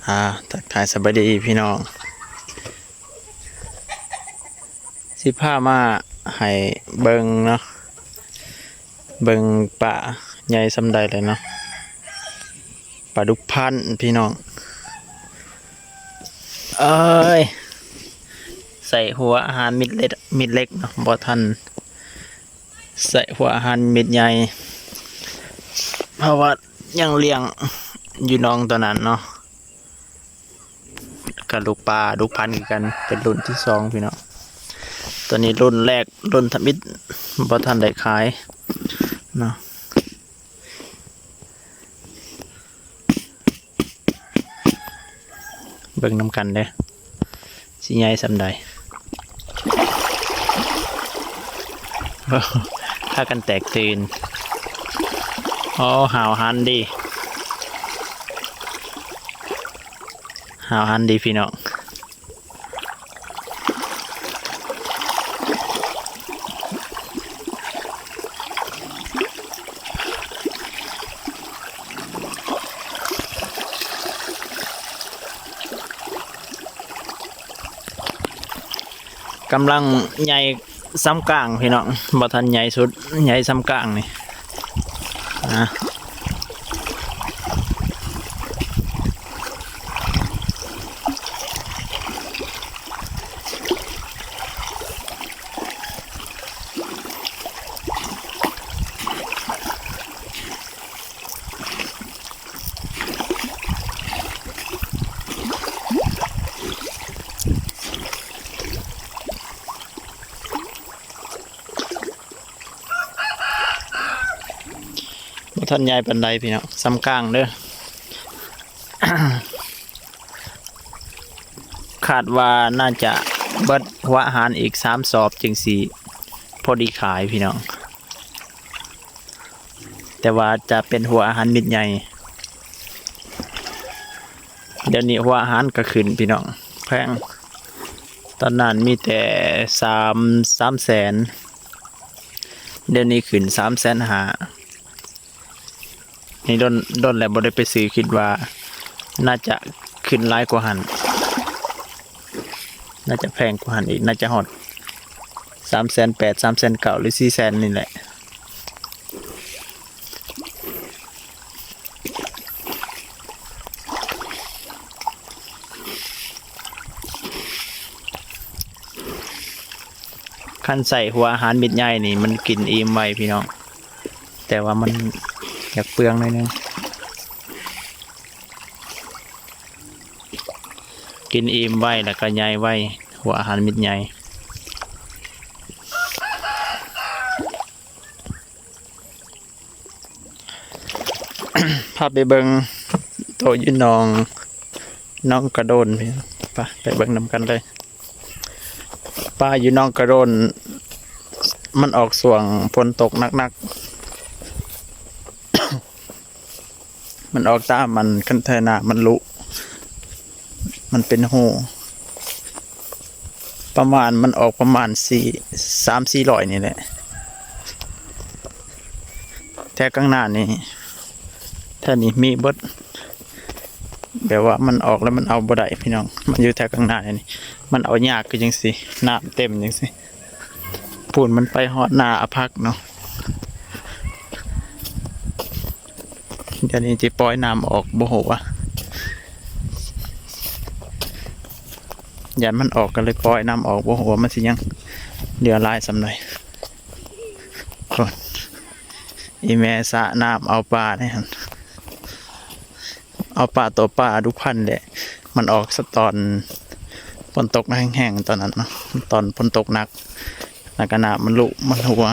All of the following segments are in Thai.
ทักทายสวัสดีพี่น้องสิพามาให้เบิงเนาะเบิงป่าใหญ่สำใดเลยเนาะปลาดุกพันพี่น้องเอ้ยใส่หัวอาหารมิดเล็กเนาะบ่ทันใส่หัวอาหารมิดใหญ่เพราะว่ายังเลี้ยงอยู่น้องตัวนั้นเนาะกับลูกปลาดุกพันกันเป็นรุ่นที่สองพี่น้องตัวนี้รุ่นแรกรุ่นทมิดบ่ทันได้ขายเนาะเบิ่งน้ำกันเด้สิใหญ่สำใดถ้ากันแตกตื่นอ๋อห่าวหันดีห่าวหันดีพี่น้องกำลังใหญ่ซ้ำกลางพี่น้องบ่ทันใหญ่สุดใหญ่ซ้ำกลางนี่นะท่านยายปันไดพี่น้องซ้ำกลางเด้อ คาดว่าน่าจะเบิดหัวอาหารอีก3 สอบจึงสีพอดีขายพี่น้องแต่ว่าจะเป็นหัวอาหารมิดใหญ่เดี๋ยวนี้หัวอาหารก็ขึ้นพี่น้องแพงตอนนั้นมีแต่3 แสนเดี๋ยวนี้ขึ้น3,500,000นี่โดนแล้วบ่ได้ไปซื้อคิดว่าน่าจะขึ้นหลายกว่าหันน่าจะแพงกว่าหันอีกน่าจะฮอด3,800,000 3,900,000หรือ400,000นี่แหละคันใส่หัวอาหารมิดใหญ่นี่มันกินอิ่มไวพี่น้องแต่ว่ามันอยากเปลืองหน่อยนึงกินอิ่มไว้แล้วก็ใหญ่ไว้หัวอาหารมิดใหญ่พาไปเบิงโตยืนน้องกระโดนไปเบิงนำกันเลยป้าอยู่น้องกระโดนมันออกส่วงฝนตกหนักมันออกตามมันคันเทนามันลุมันเป็นหูประมาณมันออกประมาณ300-400นี่แหละแท้ข้างหน้านี่ถ้านี่มีบดแบบว่ามันออกแล้วมันเอาบ่ได้พี่น้องมันอยู่แท้ข้างหน้านี่มันเอายากคือจังสิน้ำเต็มจังสิปูนมันไปฮอดหน้าอพักเนาะเดี๋ยวนี้จะปล่อยน้ำออกบ่โหวะยันมันออกกันเลยปล่อยน้ำออกบ่โหวมันสิยังเดือดร้ายสำหน่อยก่อนอีแม่สะน้ำเอาปลาเนี่ยเอาปลาตัวปลาดุกพันแหละมันออกสตอนฝนตกแห้งๆตอนนั้นเนาะตอนฝนตกหนักแล้วก็น้ำมันลุมันหัว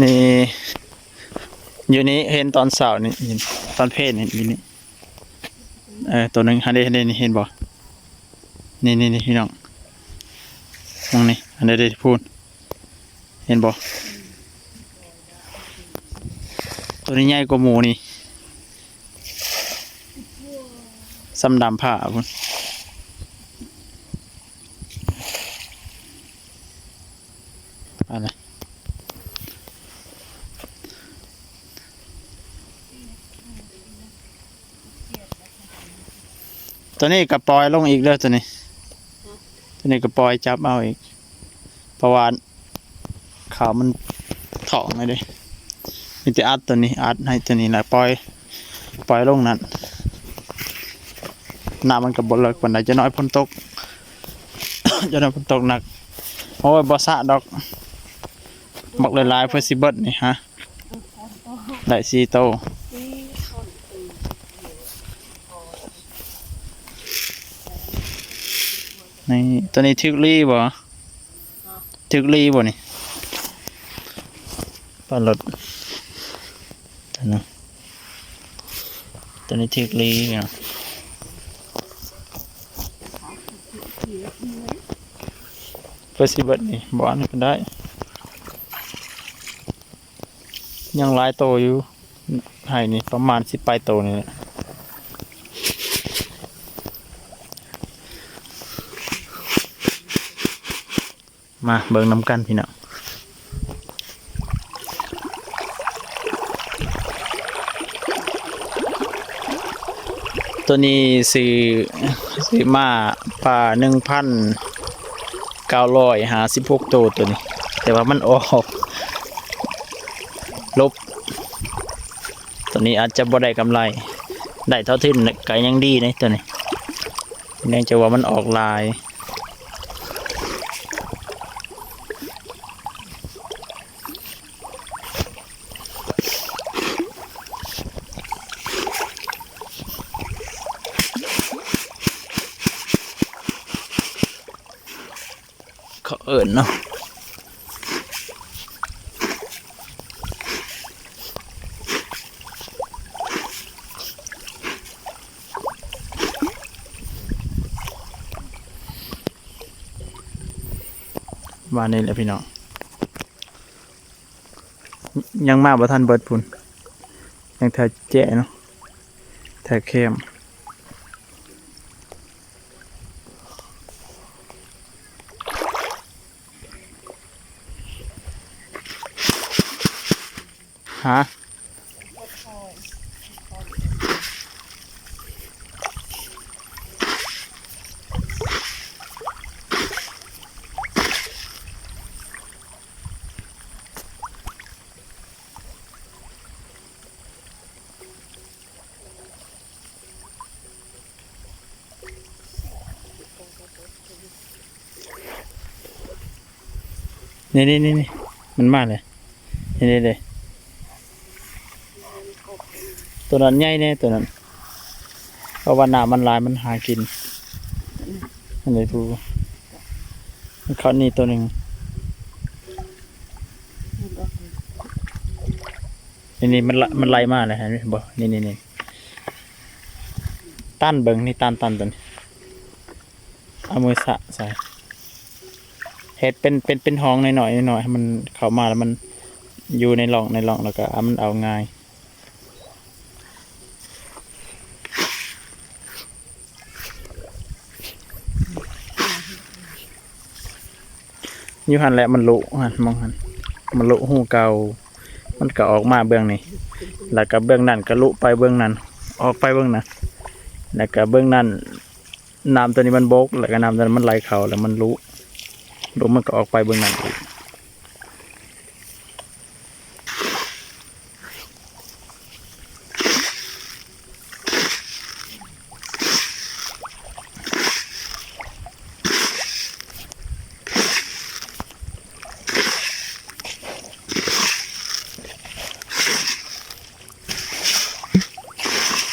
นี่อยู่นี้เห็นตอนเสาร์นี่ตอนเพศนี่อยู่นี่ตัวหนึ่งฮันเดนี่เห็นบ่นี่พี่น้องมองนี่อันเดพูดเห็นบ่ตัวนี้ใหญ่กว่าหมูนี่ซ้ำดำผ้าพุ่นอะไร ตัวนี้ก็ปล่อยลงอีกเด้อตัวนี้ก็ปล่อยจับเอาอีกเพราะว่าขาวมันถ่องเลยเด้มีแต่อัดตัวนี้อัดให้ตัวนี้แหละปล่อยลงนั่นน้ำมันก็บ่เลิกปานใดจะน้อยฝนตก จะน้อยฝนตกหนักโอ้ยบ่สะดอกบอกหลายๆเพื่อสิเบิดนี่ฮะได้4โตนี่ตัวนี้ทึกลี่บ่ทึกลี่บ่นี่ปลารถตัวนี้ทึกลี่เนาะเพื่อสิเบิดนี่บ่อันนี้ก็ได้ยังหลายโตอยู่ให้นี่ประมาณ10ปลายโตนี่แหละมาเบิ่งน้ำกันพี่น้องตัวนี้ซื้อมาป่า1,956ตัวนี้แต่ว่ามันออกลบตัวนี้อาจจะบ่ได้กำไรได้เท่าที่ไก่ยังดีนะตัวนี้เนื่องจากว่ามันออกลายเขาเอิญเนาะว่านี่แหละพี่น้องยังมาบ่ทันเบิดพุ่นยังแท้แจ้เนาะแท้เข้มฮะนี่มันมาเลยนี่เลยตัวนั้นใหญ่แน่ตัวนั้นเพราะว่าน้ำมันลายมันหากินอันนี้ดูเขานี่ตัวหนึ่งนี่มันไล่มาเลยเห็นไหมบ่นี่ต้านเบิ่งนี่ต้านตัวนี้เอามือสะใส่เห็ดเป็นห้องหน่อยให้มันเข้ามาแล้วมันอยู่ในร่องแล้วก็มันเอาง่ายอยู่หันแหละมันลุหันมองหันมันลุหูเก่ามันก็ออกมาเบื้องนี้แล้วก็เบื้องนั้นก็ลุไปเบื้องนั้นออกไปเบื้องนั้นแล้วก็เบื้องนั้นน้ำตัวนี้มันบกแล้วก็น้ำตัวนั้นมันไหลเข่าแล้วมันลุมันก็ออกไปเบื้องนั้นอีก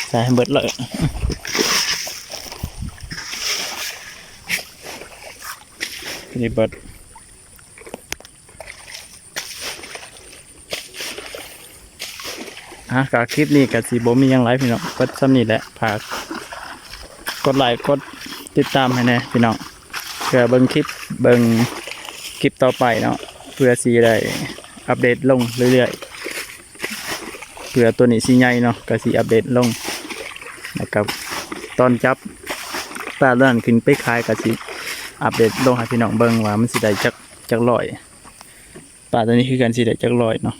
ใส่ให้เบิดเลยนี่เบิดกคลิปนี้กับสีโบมียังไลฟ์พี่น้องก็ซ้ำนี่แหละฝากกดไลค์กดติดตามให้แน่พี่น้องเพื่อเบิ่งคลิปต่อไปเนาะเพื่อสีได้อัปเดตลงเรื่อยๆเพื่อตัวนี้สีใหญ่เนาะก็สีอัปเดตลงนะครับตอนจับปลาเลื่อนขึ้นไปขายกับสีอัปเดตลงให้พี่น้องเบิ่งว่ามันสีได้จักร้อยปลาตัวนี้คือกันสีได้จักร้อยเนาะ